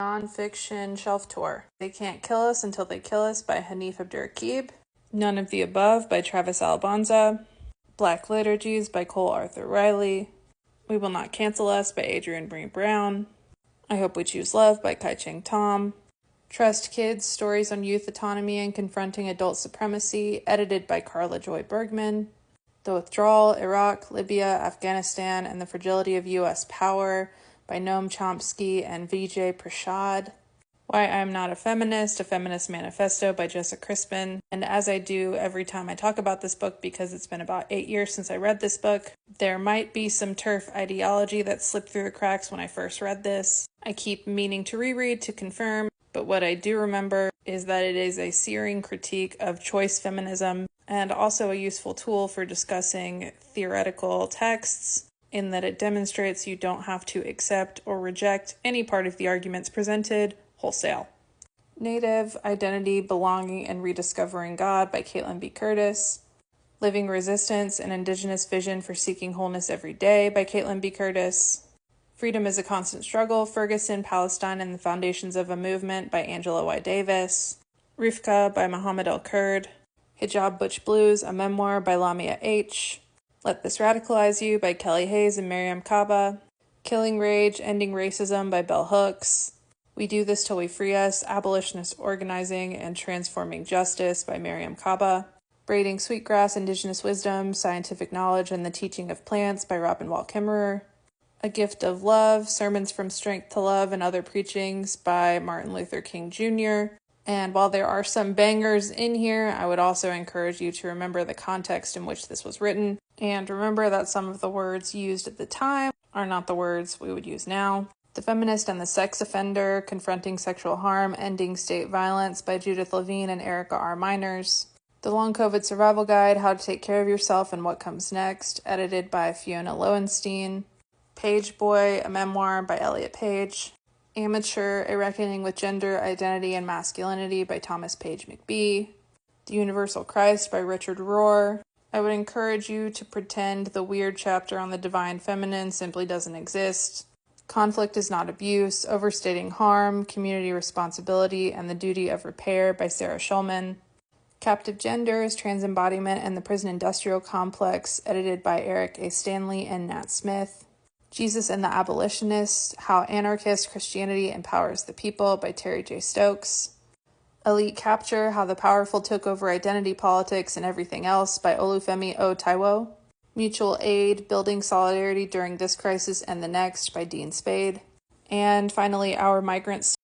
Nonfiction Shelf Tour. They Can't Kill Us Until They Kill Us by Hanif Abdurraqib. None of the Above by Travis Alabanza. Black Liturgies by Cole Arthur Riley. We Will Not Cancel Us by Adrienne Marie Brown. I Hope We Choose Love by Kai Cheng Tom. Trust Kids, Stories on Youth Autonomy and Confronting Adult Supremacy, edited by Carla Joy Bergman. The Withdrawal, Iraq, Libya, Afghanistan, and the Fragility of U.S. Power by Noam Chomsky and Vijay Prashad. Why I Am Not a Feminist Manifesto by Jessa Crispin. And as I do every time I talk about this book, because it's been about 8 years since I read this book, there might be some TERF ideology that slipped through the cracks when I first read this. I keep meaning to reread to confirm, but what I do remember is that it is a searing critique of choice feminism and also a useful tool for discussing theoretical texts, in that it demonstrates you don't have to accept or reject any part of the arguments presented wholesale. Native, Identity, Belonging, and Rediscovering God by Caitlin B. Curtis. Living Resistance, An Indigenous Vision for Seeking Wholeness Every Day by Caitlin B. Curtis. Freedom is a Constant Struggle, Ferguson, Palestine, and the Foundations of a Movement by Angela Y. Davis. Rifka by Muhammad El-Kurd. Hijab Butch Blues, a Memoir by Lamia H. Let This Radicalize You by Kelly Hayes and Miriam Kaba. Killing Rage, Ending Racism by Bell Hooks. We Do This Till We Free Us, Abolitionist Organizing and Transforming Justice by Miriam Kaba. Braiding Sweetgrass, Indigenous Wisdom, Scientific Knowledge, and the Teaching of Plants by Robin Wall Kimmerer. A Gift of Love, Sermons from Strength to Love and Other Preachings by Martin Luther King Jr. And while there are some bangers in here, I would also encourage you to remember the context in which this was written, and remember that some of the words used at the time are not the words we would use now. The Feminist and the Sex Offender, Confronting Sexual Harm, Ending State Violence by Judith Levine and Erica R. Miners. The Long COVID Survival Guide, How to Take Care of Yourself and What Comes Next, edited by Fiona Lowenstein. Page Boy, a Memoir by Elliot Page. Amateur, A Reckoning with Gender, Identity, and Masculinity by Thomas Page McBee. The Universal Christ by Richard Rohr. I would encourage you to pretend the weird chapter on the Divine Feminine simply doesn't exist. Conflict is Not Abuse, Overstating Harm, Community Responsibility, and the Duty of Repair by Sarah Schulman. Captive Genders, Transembodiment, and the Prison Industrial Complex, edited by Eric A. Stanley and Nat Smith. Jesus and the Abolitionists, How Anarchist Christianity Empowers the People by Terry J. Stokes. Elite Capture, How the Powerful Took Over Identity Politics and Everything Else by Olufemi O. Taiwo. Mutual Aid, Building Solidarity During This Crisis and the Next by Dean Spade. And finally, Our Migrant